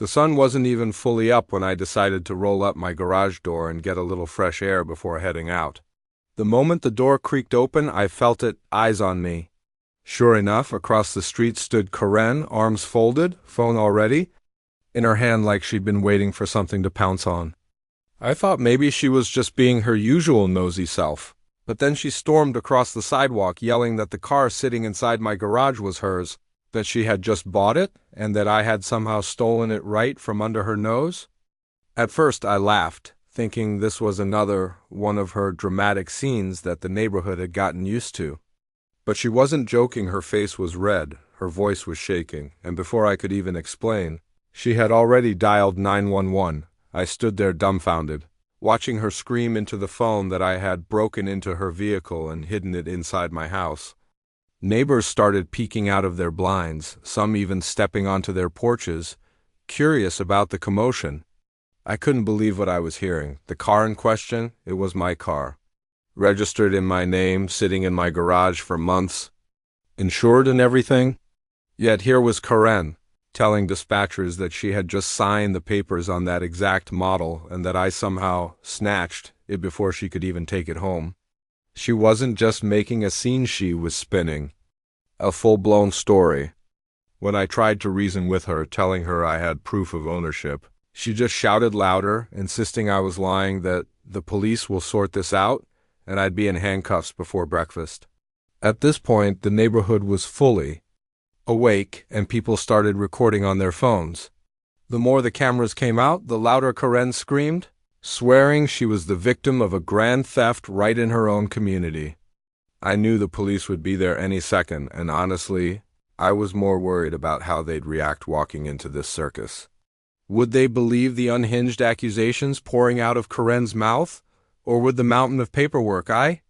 The sun wasn't even fully up when I decided to roll up my garage door and get a little fresh air before heading out. The moment the door creaked open, I felt it, eyes on me. Sure enough, across the street stood Karen, arms folded, phone already, in her hand like she'd been waiting for something to pounce on. I thought maybe she was just being her usual nosy self, but then she stormed across the sidewalk yelling that the car sitting inside my garage was hers, that she had just bought it, and that I had somehow stolen it right from under her nose. At first I laughed, thinking this was another one of her dramatic scenes that the neighborhood had gotten used to. But she wasn't joking. Her face was red, her voice was shaking, and before I could even explain, she had already dialed 911. I stood there dumbfounded, watching her scream into the phone that I had broken into her vehicle and hidden it inside my house. Neighbors started peeking out of their blinds, some even stepping onto their porches, curious about the commotion. I couldn't believe what I was hearing. The car in question, it was my car. Registered in my name, sitting in my garage for months. Insured and everything. Yet here was Karen, telling dispatchers that she had just signed the papers on that exact model and that I somehow snatched it before she could even take it home. She wasn't just making a scene, she was spinning. A full-blown story. When I tried to reason with her, telling her I had proof of ownership, she just shouted louder, insisting I was lying, that the police will sort this out, and I'd be in handcuffs before breakfast. At this point, the neighborhood was fully awake, and people started recording on their phones. The more the cameras came out, the louder Karen screamed, swearing she was the victim of a grand theft right in her own community. I knew the police would be there any second, and honestly, I was more worried about how they'd react walking into this circus. Would they believe the unhinged accusations pouring out of Karen's mouth, or would the mountain of paperwork I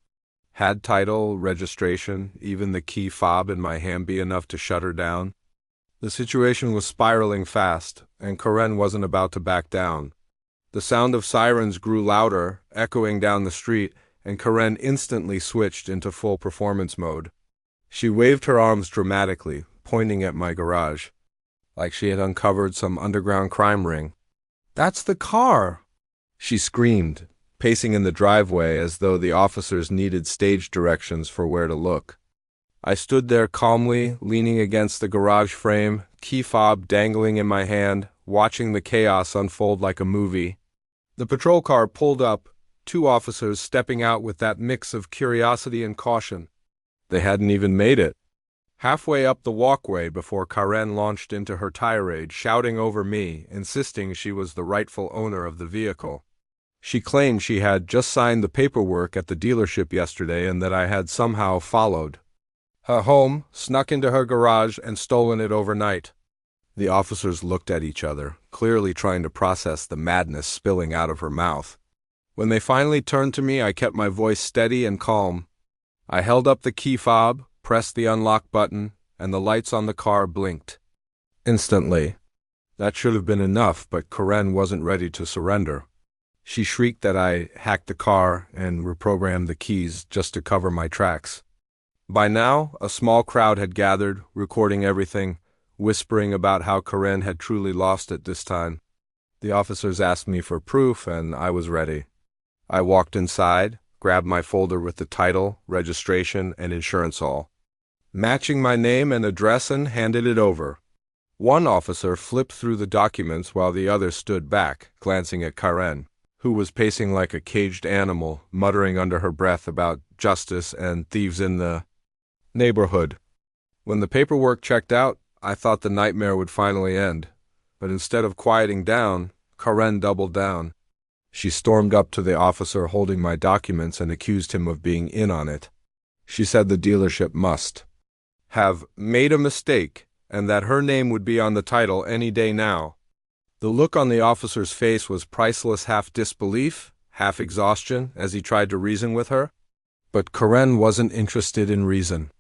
had, title, registration, even the key fob in my hand, be enough to shut her down? The situation was spiraling fast, and Karen wasn't about to back down. The sound of sirens grew louder, echoing down the street, and Karen instantly switched into full performance mode. She waved her arms dramatically, pointing at my garage, like she had uncovered some underground crime ring. "That's the car!" she screamed, pacing in the driveway as though the officers needed stage directions for where to look. I stood there calmly, leaning against the garage frame, key fob dangling in my hand, watching the chaos unfold like a movie. The patrol car pulled up, 2 officers stepping out with that mix of curiosity and caution. They hadn't even made it halfway up the walkway before Karen launched into her tirade, shouting over me, insisting she was the rightful owner of the vehicle. She claimed she had just signed the paperwork at the dealership yesterday and that I had somehow followed her home, snuck into her garage, and stolen it overnight. The officers looked at each other, clearly trying to process the madness spilling out of her mouth. When they finally turned to me, I kept my voice steady and calm. I held up the key fob, pressed the unlock button, and the lights on the car blinked. Instantly. That should have been enough, but Karen wasn't ready to surrender. She shrieked that I hacked the car and reprogrammed the keys just to cover my tracks. By now, a small crowd had gathered, recording everything, whispering about how Karen had truly lost it this time. The officers asked me for proof, and I was ready. I walked inside, grabbed my folder with the title, registration, and insurance all, matching my name and address, and handed it over. One officer flipped through the documents while the other stood back, glancing at Karen, who was pacing like a caged animal, muttering under her breath about justice and thieves in the neighborhood. When the paperwork checked out, I thought the nightmare would finally end, but instead of quieting down, Karen doubled down. She stormed up to the officer holding my documents and accused him of being in on it. She said the dealership must have made a mistake and that her name would be on the title any day now. The look on the officer's face was priceless, half disbelief, half exhaustion, as he tried to reason with her. But Karen wasn't interested in reason.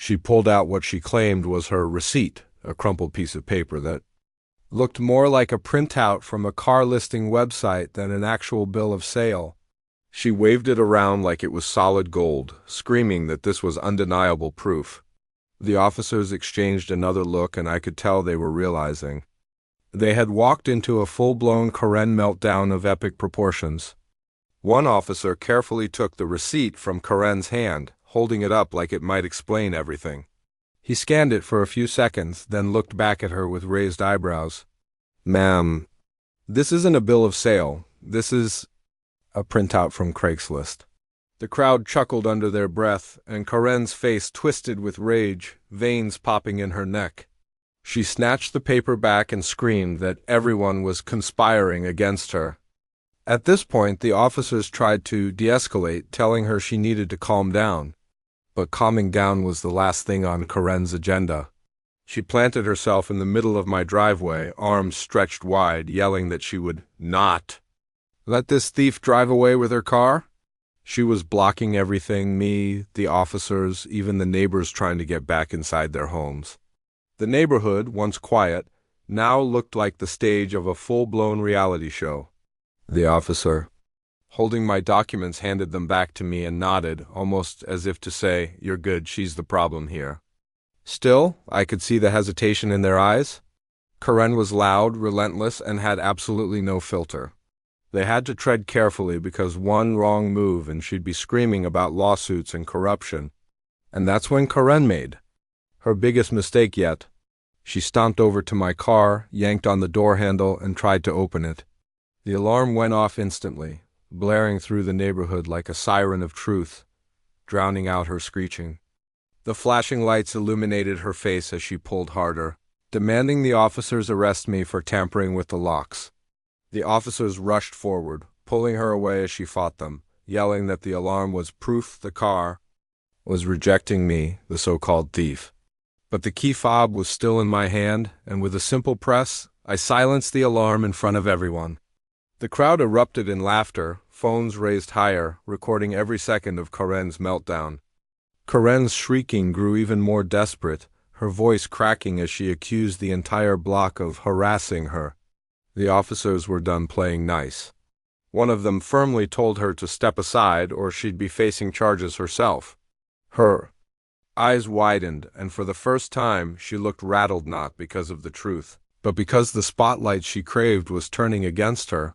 She pulled out what she claimed was her receipt, a crumpled piece of paper that looked more like a printout from a car listing website than an actual bill of sale. She waved it around like it was solid gold, screaming that this was undeniable proof. The officers exchanged another look, and I could tell they were realizing They had walked into a full-blown Karen meltdown of epic proportions. One officer carefully took the receipt from Karen's hand, holding it up like it might explain everything. He scanned it for a few seconds, then looked back at her with raised eyebrows. "Ma'am, this isn't a bill of sale. This is a printout from Craigslist." The crowd chuckled under their breath, and Karen's face twisted with rage, veins popping in her neck. She snatched the paper back and screamed that everyone was conspiring against her. At this point, the officers tried to de-escalate, telling her she needed to calm down. But calming down was the last thing on Karen's agenda. She planted herself in the middle of my driveway, arms stretched wide, yelling that she would not let this thief drive away with her car. She was blocking everything, me, the officers, even the neighbors trying to get back inside their homes. The neighborhood, once quiet, now looked like the stage of a full-blown reality show. The officer, holding my documents, handed them back to me and nodded, almost as if to say, "You're good, she's the problem here." Still, I could see the hesitation in their eyes. Karen was loud, relentless, and had absolutely no filter. They had to tread carefully because one wrong move and she'd be screaming about lawsuits and corruption. And that's when Karen made her biggest mistake yet. She stomped over to my car, yanked on the door handle, and tried to open it. The alarm went off instantly, blaring through the neighborhood like a siren of truth, drowning out her screeching. The flashing lights illuminated her face as she pulled harder, demanding the officers arrest me for tampering with the locks. The officers rushed forward, pulling her away as she fought them, yelling that the alarm was proof the car was rejecting me, the so-called thief. But the key fob was still in my hand, and with a simple press, I silenced the alarm in front of everyone. The crowd erupted in laughter, phones raised higher, recording every second of Karen's meltdown. Karen's shrieking grew even more desperate, her voice cracking as she accused the entire block of harassing her. The officers were done playing nice. One of them firmly told her to step aside or she'd be facing charges herself. Her eyes widened, and for the first time she looked rattled, not because of the truth, but because the spotlight she craved was turning against her.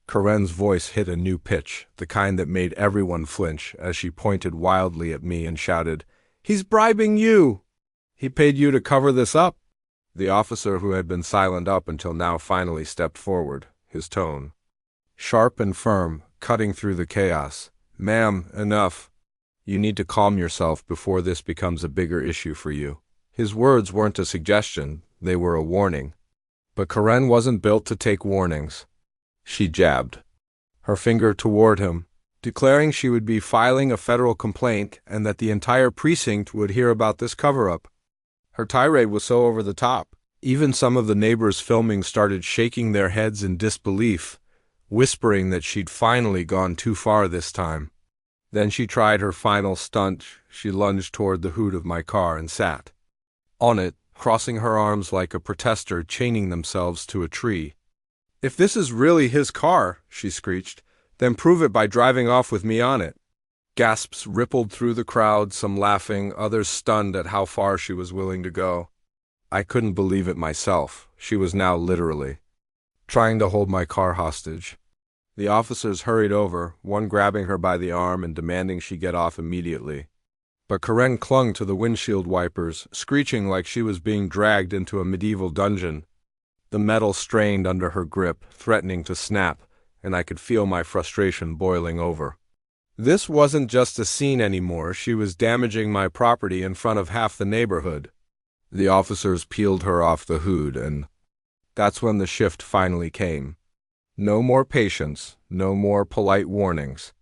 Karen's voice hit a new pitch, the kind that made everyone flinch, as she pointed wildly at me and shouted, "He's bribing you! He paid you to cover this up!" The officer who had been silent up until now finally stepped forward, his tone sharp and firm, cutting through the chaos. "Ma'am, enough. You need to calm yourself before this becomes a bigger issue for you." His words weren't a suggestion, they were a warning. But Karen wasn't built to take warnings. She jabbed her finger toward him, declaring she would be filing a federal complaint and that the entire precinct would hear about this cover-up. Her tirade was so over the top, even some of the neighbors filming started shaking their heads in disbelief, whispering that she'd finally gone too far this time. Then she tried her final stunt. She lunged toward the hood of my car and sat on it, crossing her arms like a protester chaining themselves to a tree. "If this is really his car," she screeched, "then prove it by driving off with me on it." Gasps rippled through the crowd, some laughing, others stunned at how far she was willing to go. I couldn't believe it myself. She was now literally trying to hold my car hostage. The officers hurried over, one grabbing her by the arm and demanding she get off immediately. But Karen clung to the windshield wipers, screeching like she was being dragged into a medieval dungeon. The metal strained under her grip, threatening to snap, and I could feel my frustration boiling over. This wasn't just a scene anymore. She was damaging my property in front of half the neighborhood. The officers peeled her off the hood, and that's when the shift finally came. No more patience, no more polite warnings.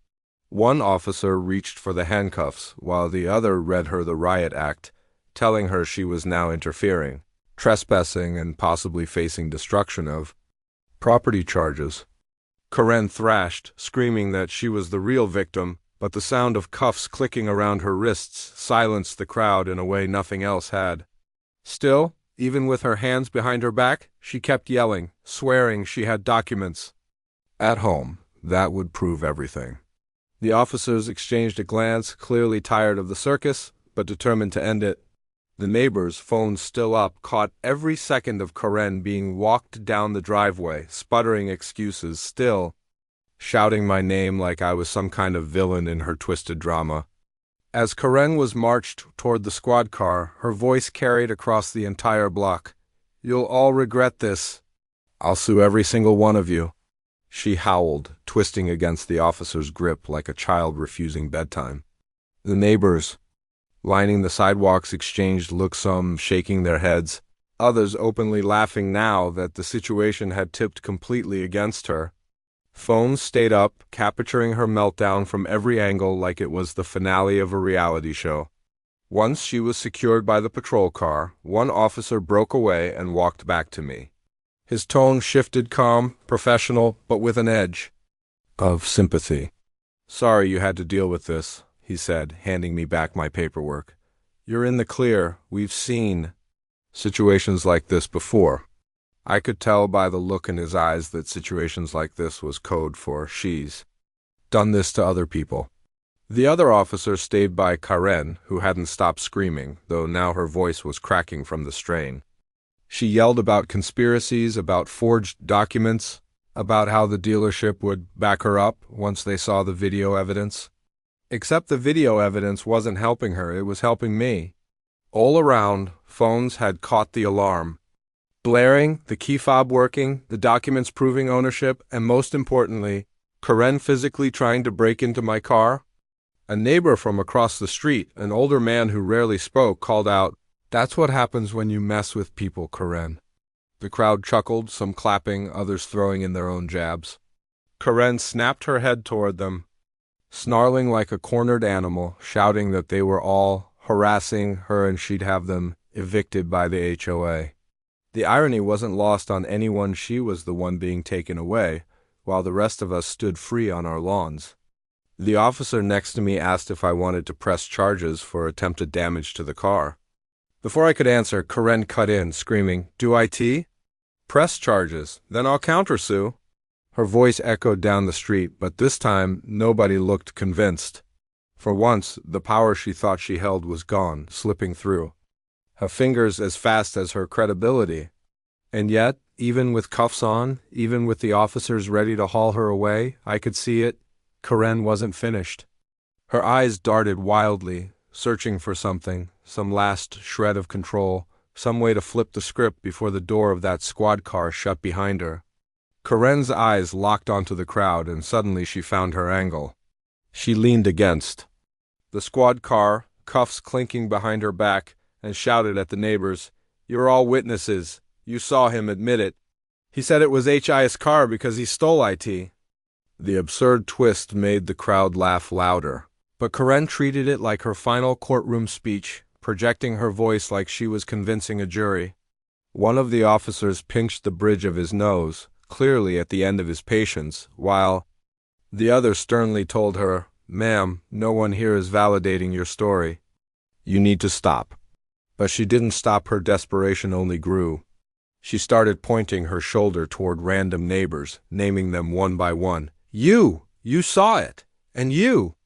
One officer reached for the handcuffs, while the other read her the riot act, telling her she was now interfering, trespassing, and possibly facing destruction of property charges. Karen thrashed, screaming that she was the real victim, but the sound of cuffs clicking around her wrists silenced the crowd in a way nothing else had. Still, even with her hands behind her back, she kept yelling, swearing she had documents. At home, that would prove everything. The officers exchanged a glance, clearly tired of the circus, but determined to end it. The neighbors, phones still up, caught every second of Karen being walked down the driveway, sputtering excuses, still shouting my name like I was some kind of villain in her twisted drama. As Karen was marched toward the squad car, her voice carried across the entire block. "You'll all regret this. I'll sue every single one of you," she howled, twisting against the officer's grip like a child refusing bedtime. The neighbors, lining the sidewalks, exchanged looks, some shaking their heads, others openly laughing now that the situation had tipped completely against her. Phones stayed up, capturing her meltdown from every angle like it was the finale of a reality show. Once she was secured by the patrol car, one officer broke away and walked back to me. His tone shifted, calm, professional, but with an edge of sympathy. "Sorry you had to deal with this," he said, handing me back my paperwork. "You're in the clear. We've seen situations like this before." I could tell by the look in his eyes that situations like this was code for "she's done this to other people." The other officer stayed by Karen, who hadn't stopped screaming, though now her voice was cracking from the strain. She yelled about conspiracies, about forged documents, about how the dealership would back her up once they saw the video evidence. Except the video evidence wasn't helping her, it was helping me. All around, phones had caught the alarm. Blaring, the key fob working, the documents proving ownership, and most importantly, Karen physically trying to break into my car. A neighbor from across the street, an older man who rarely spoke, called out, "That's what happens when you mess with people, Karen." The crowd chuckled, some clapping, others throwing in their own jabs. Karen snapped her head toward them, snarling like a cornered animal, shouting that they were all harassing her and she'd have them evicted by the HOA. The irony wasn't lost on anyone. She was the one being taken away, while the rest of us stood free on our lawns. The officer next to me asked if I wanted to press charges for attempted damage to the car. Before I could answer, Karen cut in, screaming, "Do IT? Press charges, then I'll countersue." Her voice echoed down the street, but this time nobody looked convinced. For once, the power she thought she held was gone, slipping through her fingers as fast as her credibility. And yet, even with cuffs on, even with the officers ready to haul her away, I could see it, Karen wasn't finished. Her eyes darted wildly, searching for something, some last shred of control, some way to flip the script before the door of that squad car shut behind her. Karen's eyes locked onto the crowd, and suddenly she found her angle. She leaned against the squad car, cuffs clinking behind her back, and shouted at the neighbors, "You're all witnesses. You saw him admit it. He said it was HI's car because he stole IT." The absurd twist made the crowd laugh louder, but Karen treated it like her final courtroom speech, projecting her voice like she was convincing a jury. One of the officers pinched the bridge of his nose, clearly at the end of his patience, while the other sternly told her, "Ma'am, no one here is validating your story. You need to stop." But she didn't stop. Her desperation only grew. She started pointing her shoulder toward random neighbors, naming them one by one. You saw it. And you.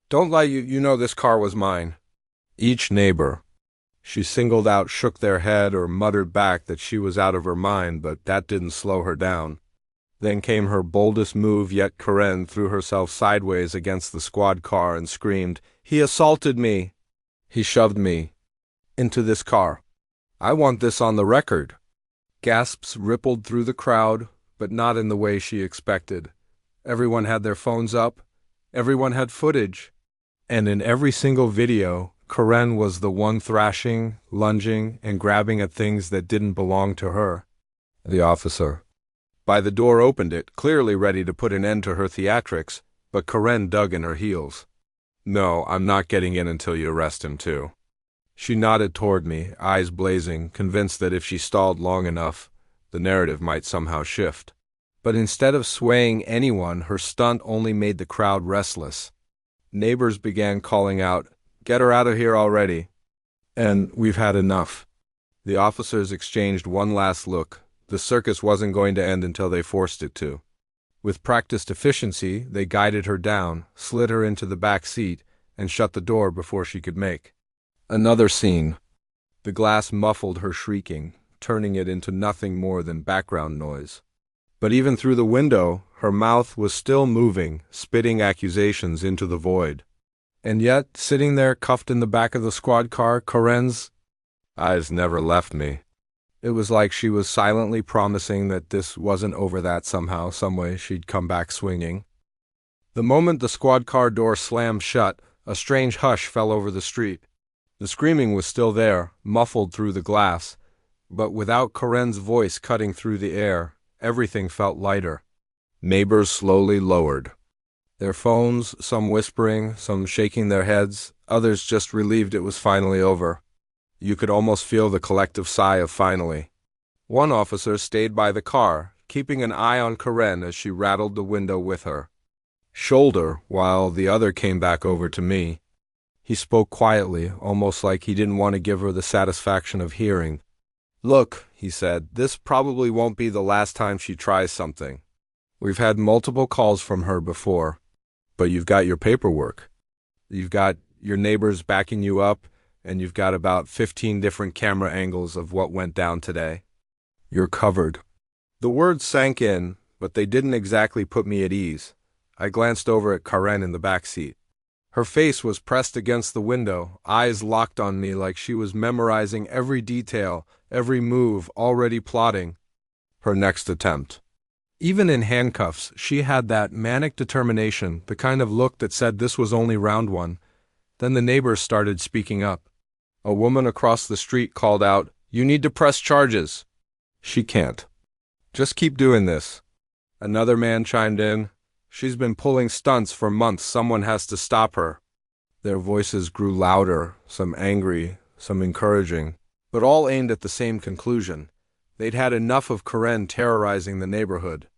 Don't lie, you know this car was mine." Each neighbor she singled out shook their head or muttered back that she was out of her mind, but that didn't slow her down. Then came her boldest move yet. Karen threw herself sideways against the squad car and screamed, "He assaulted me. He shoved me into this car. I want this on the record." Gasps rippled through the crowd, but not in the way she expected. Everyone had their phones up. Everyone had footage. And in every single video, Karen was the one thrashing, lunging, and grabbing at things that didn't belong to her. The officer by the door opened it, clearly ready to put an end to her theatrics, but Karen dug in her heels. "No, I'm not getting in until you arrest him too." She nodded toward me, eyes blazing, convinced that if she stalled long enough, the narrative might somehow shift. But instead of swaying anyone, her stunt only made the crowd restless. Neighbors began calling out, "Get her out of here already," and "We've had enough." The officers exchanged one last look. The circus wasn't going to end until they forced it to. With practiced efficiency, they guided her down, slid her into the back seat, and shut the door before she could make another scene. The glass muffled her shrieking, turning it into nothing more than background noise. But even through the window, her mouth was still moving, spitting accusations into the void. And yet, sitting there cuffed in the back of the squad car, Corinne's eyes never left me. It was like she was silently promising that this wasn't over, that somehow, someway she'd come back swinging. The moment the squad car door slammed shut, a strange hush fell over the street. The screaming was still there, muffled through the glass, but without Corinne's voice cutting through the air, everything felt lighter. Neighbors slowly lowered their phones, some whispering, some shaking their heads, others just relieved it was finally over. You could almost feel the collective sigh of finally. One officer stayed by the car, keeping an eye on Corinne as she rattled the window with her shoulder, while the other came back over to me. He spoke quietly, almost like he didn't want to give her the satisfaction of hearing. "Look," he said, "this probably won't be the last time she tries something. We've had multiple calls from her before, but you've got your paperwork. You've got your neighbors backing you up, and you've got about 15 different camera angles of what went down today. You're covered." The words sank in, but they didn't exactly put me at ease. I glanced over at Corinne in the back seat. Her face was pressed against the window, eyes locked on me like she was memorizing every detail, every move, already plotting her next attempt. Even in handcuffs, she had that manic determination, the kind of look that said this was only round one. Then the neighbors started speaking up. A woman across the street called out, "You need to press charges." "She can't. Just keep doing this." Another man chimed in, "She's been pulling stunts for months. Someone has to stop her." Their voices grew louder, some angry, some encouraging, but all aimed at the same conclusion. They'd had enough of Corinne terrorizing the neighborhood.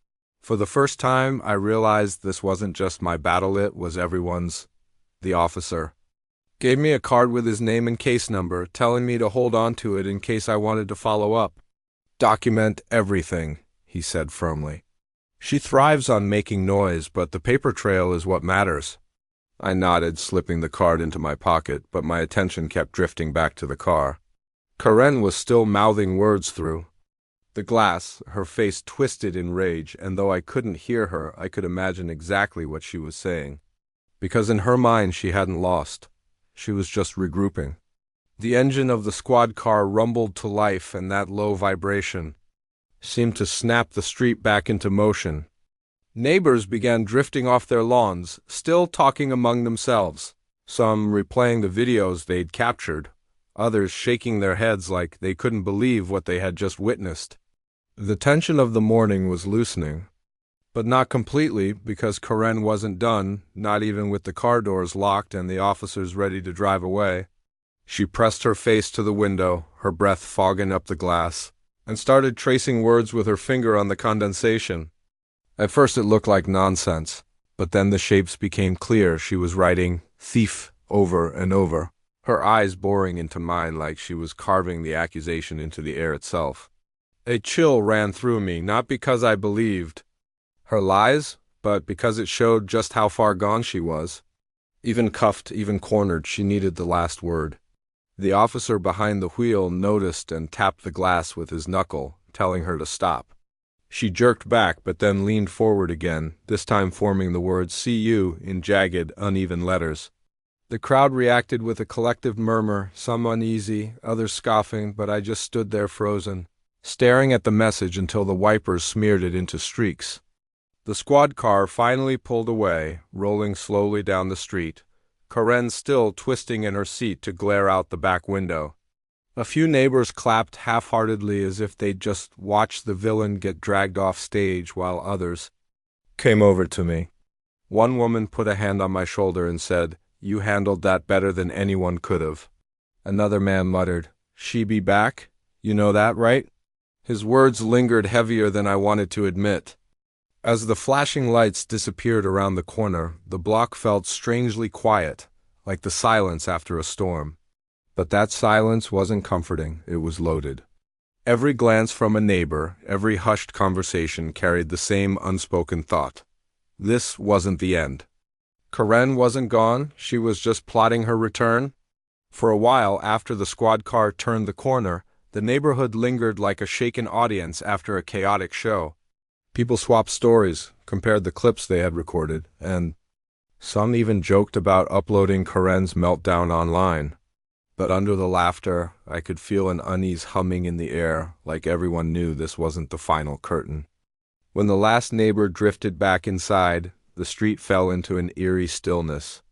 For the first time, I realized this wasn't just my battle, it was everyone's. The officer gave me a card with his name and case number, telling me to hold on to it in case I wanted to follow up. "Document everything," he said firmly. "She thrives on making noise, but the paper trail is what matters." I nodded, slipping the card into my pocket, but my attention kept drifting back to the car. Corinne was still mouthing words through the glass, her face twisted in rage, and though I couldn't hear her, I could imagine exactly what she was saying. Because in her mind she hadn't lost. She was just regrouping. The engine of the squad car rumbled to life, and that low vibration seemed to snap the street back into motion. Neighbors began drifting off their lawns, still talking among themselves, some replaying the videos they'd captured, others shaking their heads like they couldn't believe what they had just witnessed. The tension of the morning was loosening, but not completely, because Corinne wasn't done, not even with the car doors locked and the officers ready to drive away. She pressed her face to the window, her breath fogging up the glass, and started tracing words with her finger on the condensation. At first it looked like nonsense, but then the shapes became clear. She was writing "thief" over and over, her eyes boring into mine like she was carving the accusation into the air itself. A chill ran through me, not because I believed her lies, but because it showed just how far gone she was. Even cuffed, even cornered, she needed the last word. The officer behind the wheel noticed and tapped the glass with his knuckle, telling her to stop. She jerked back, but then leaned forward again, this time forming the words "See you" in jagged, uneven letters. The crowd reacted with a collective murmur, some uneasy, others scoffing, but I just stood there frozen, staring at the message until the wipers smeared it into streaks. The squad car finally pulled away, rolling slowly down the street, Corinne still twisting in her seat to glare out the back window. A few neighbors clapped half-heartedly as if they'd just watched the villain get dragged off stage, while others came over to me. One woman put a hand on my shoulder and said, "You handled that better than anyone could have." Another man muttered, "She be back? You know that, right?" His words lingered heavier than I wanted to admit. As the flashing lights disappeared around the corner, the block felt strangely quiet, like the silence after a storm. But that silence wasn't comforting, it was loaded. Every glance from a neighbor, every hushed conversation carried the same unspoken thought. This wasn't the end. Corinne wasn't gone, she was just plotting her return. For a while after the squad car turned the corner, the neighborhood lingered like a shaken audience after a chaotic show. People swapped stories, compared the clips they had recorded, and some even joked about uploading Karen's meltdown online. But under the laughter, I could feel an unease humming in the air, like everyone knew this wasn't the final curtain. When the last neighbor drifted back inside, the street fell into an eerie stillness.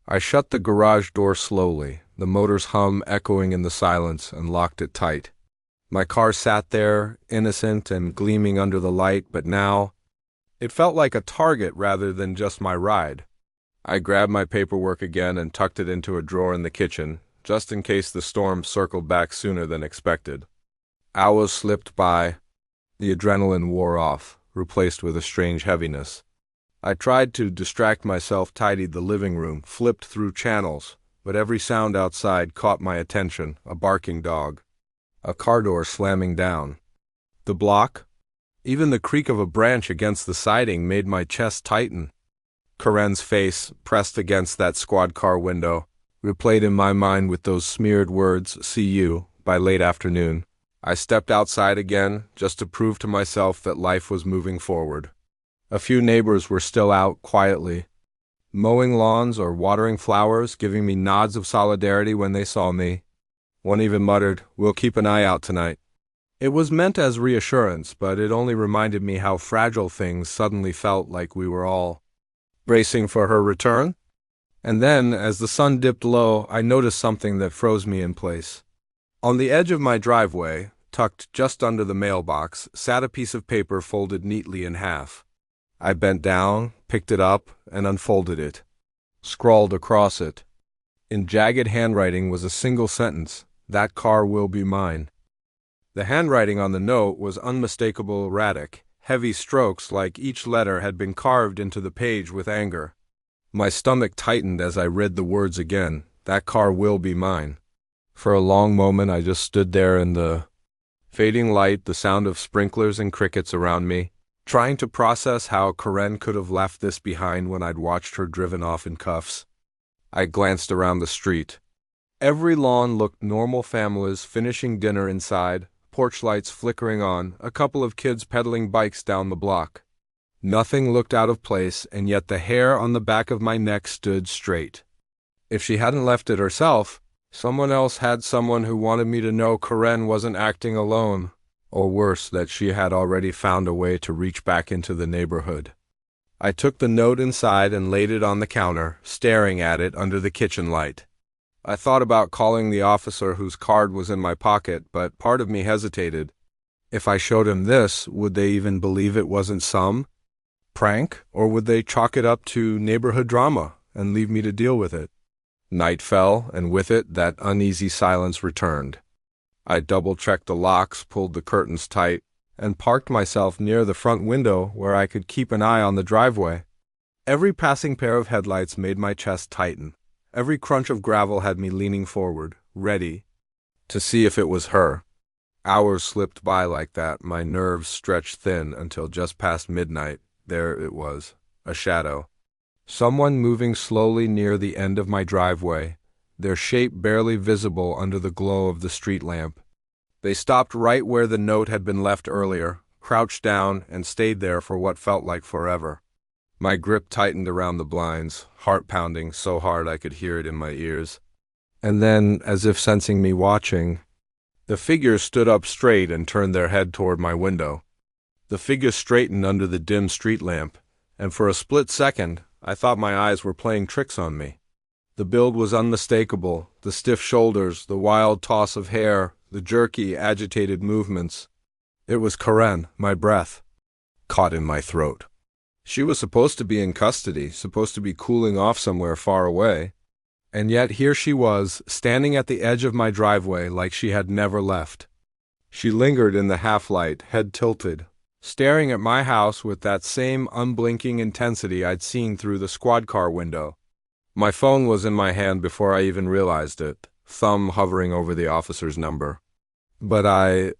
I shut the garage door slowly, the motor's hum echoing in the silence, and locked it tight. My car sat there, innocent and gleaming under the light, but now it felt like a target rather than just my ride. I grabbed my paperwork again and tucked it into a drawer in the kitchen, just in case the storm circled back sooner than expected. Hours slipped by. The adrenaline wore off, replaced with a strange heaviness. I tried to distract myself, tidied the living room, flipped through channels, but every sound outside caught my attention: a barking dog, a car door slamming down, the block. Even the creak of a branch against the siding made my chest tighten. Karen's face, pressed against that squad car window, replayed in my mind with those smeared words, "See you," by late afternoon. I stepped outside again, just to prove to myself that life was moving forward. A few neighbors were still out quietly, mowing lawns or watering flowers, giving me nods of solidarity when they saw me. One even muttered, "We'll keep an eye out tonight." It was meant as reassurance, but it only reminded me how fragile things suddenly felt, like we were all bracing for her return. And then, as the sun dipped low, I noticed something that froze me in place. On the edge of my driveway, tucked just under the mailbox, sat a piece of paper folded neatly in half. I bent down, picked it up, and unfolded it. Scrawled across it, in jagged handwriting, was a single sentence: "That car will be mine." The handwriting on the note was unmistakable, erratic, heavy strokes like each letter had been carved into the page with anger. My stomach tightened as I read the words again: "That car will be mine." For a long moment I just stood there in the fading light, the sound of sprinklers and crickets around me, trying to process how Karen could have left this behind when I'd watched her driven off in cuffs. I glanced around the street. Every lawn looked normal: families finishing dinner inside, porch lights flickering on, a couple of kids pedaling bikes down the block. Nothing looked out of place, and yet the hair on the back of my neck stood straight. If she hadn't left it herself, someone else had, someone who wanted me to know Karen wasn't acting alone, or worse, that she had already found a way to reach back into the neighborhood. I took the note inside and laid it on the counter, staring at it under the kitchen light. I thought about calling the officer whose card was in my pocket, but part of me hesitated. If I showed him this, would they even believe it wasn't some prank, or would they chalk it up to neighborhood drama and leave me to deal with it? Night fell, and with it that uneasy silence returned. I double-checked the locks, pulled the curtains tight, and parked myself near the front window where I could keep an eye on the driveway. Every passing pair of headlights made my chest tighten. Every crunch of gravel had me leaning forward, ready to see if it was her. Hours slipped by like that, my nerves stretched thin, until just past midnight, there it was, a shadow. Someone moving slowly near the end of my driveway, their shape barely visible under the glow of the street lamp. They stopped right where the note had been left earlier, crouched down, and stayed there for what felt like forever. My grip tightened around the blinds, heart pounding so hard I could hear it in my ears. And then, as if sensing me watching, the figures stood up straight and turned their head toward my window. The figure straightened under the dim street lamp, and for a split second, I thought my eyes were playing tricks on me. The build was unmistakable, the stiff shoulders, the wild toss of hair, the jerky, agitated movements. It was Karen, my breath caught in my throat. She was supposed to be in custody, supposed to be cooling off somewhere far away. And yet here she was, standing at the edge of my driveway like she had never left. She lingered in the half-light, head tilted, staring at my house with that same unblinking intensity I'd seen through the squad car window. My phone was in my hand before I even realized it, thumb hovering over the officer's number. But I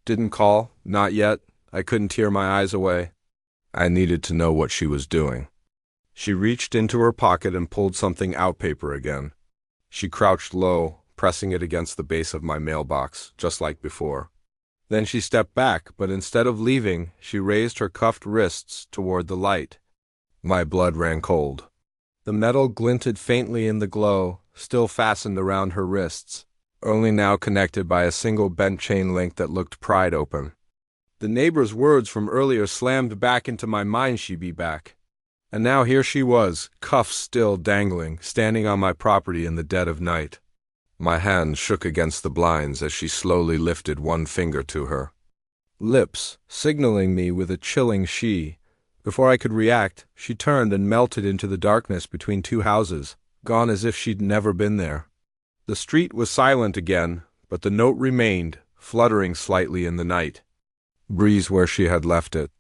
didn't call, not yet. I couldn't tear my eyes away. I needed to know what she was doing. She reached into her pocket and pulled something out paper again. She crouched low, pressing it against the base of my mailbox, just like before. Then she stepped back, but instead of leaving, she raised her cuffed wrists toward the light. My blood ran cold. The metal glinted faintly in the glow, still fastened around her wrists, only now connected by a single bent chain link that looked pried open. The neighbor's words from earlier slammed back into my mind. She'd be back. And now here she was, cuffs still dangling, standing on my property in the dead of night. My hand shook against the blinds as she slowly lifted one finger to her lips, signaling me with a chilling she. Before I could react, she turned and melted into the darkness between two houses, gone as if she'd never been there. The street was silent again, but the note remained, fluttering slightly in the night breeze where she had left it.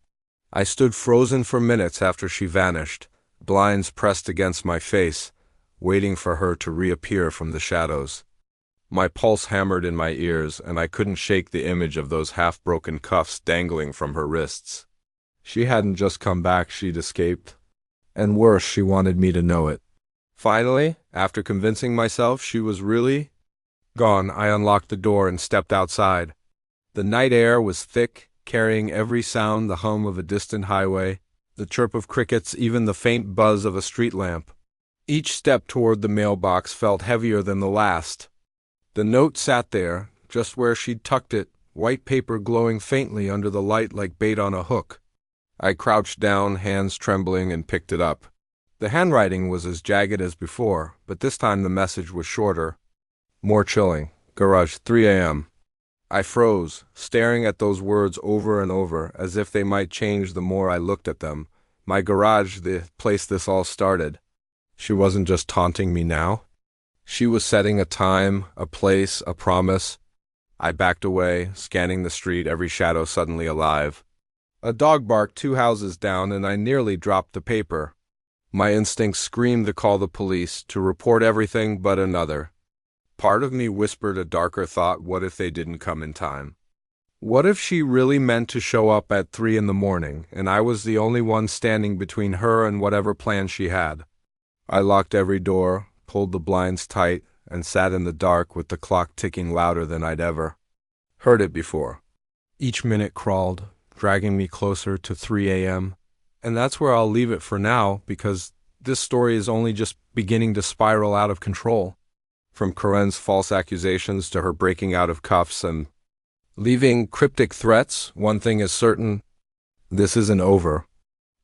I stood frozen for minutes after she vanished, blinds pressed against my face, waiting for her to reappear from the shadows. My pulse hammered in my ears, and I couldn't shake the image of those half-broken cuffs dangling from her wrists. She hadn't just come back, she'd escaped. And worse, she wanted me to know it. Finally, after convincing myself she was really gone, I unlocked the door and stepped outside. The night air was thick, carrying every sound, the hum of a distant highway, the chirp of crickets, even the faint buzz of a street lamp. Each step toward the mailbox felt heavier than the last. The note sat there, just where she'd tucked it, white paper glowing faintly under the light like bait on a hook. I crouched down, hands trembling, and picked it up. The handwriting was as jagged as before, but this time the message was shorter. More chilling. Garage, 3 a.m. I froze, staring at those words over and over, as if they might change the more I looked at them. My garage, the place this all started. She wasn't just taunting me now. She was setting a time, a place, a promise. I backed away, scanning the street, every shadow suddenly alive. A dog barked 2 houses down, and I nearly dropped the paper. My instincts screamed to call the police, to report everything but another. Part of me whispered a darker thought: what if they didn't come in time? What if she really meant to show up at 3 in the morning, and I was the only one standing between her and whatever plan she had? I locked every door, pulled the blinds tight, and sat in the dark with the clock ticking louder than I'd ever heard it before. Each minute crawled, dragging me closer to 3 a.m., and that's where I'll leave it for now, because this story is only just beginning to spiral out of control. From Corinne's false accusations to her breaking out of cuffs and leaving cryptic threats, one thing is certain: this isn't over.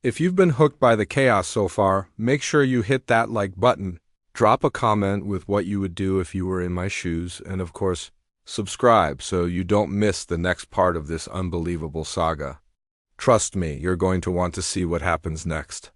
If you've been hooked by the chaos so far, make sure you hit that like button, drop a comment with what you would do if you were in my shoes, and of course, subscribe so you don't miss the next part of this unbelievable saga. Trust me, you're going to want to see what happens next.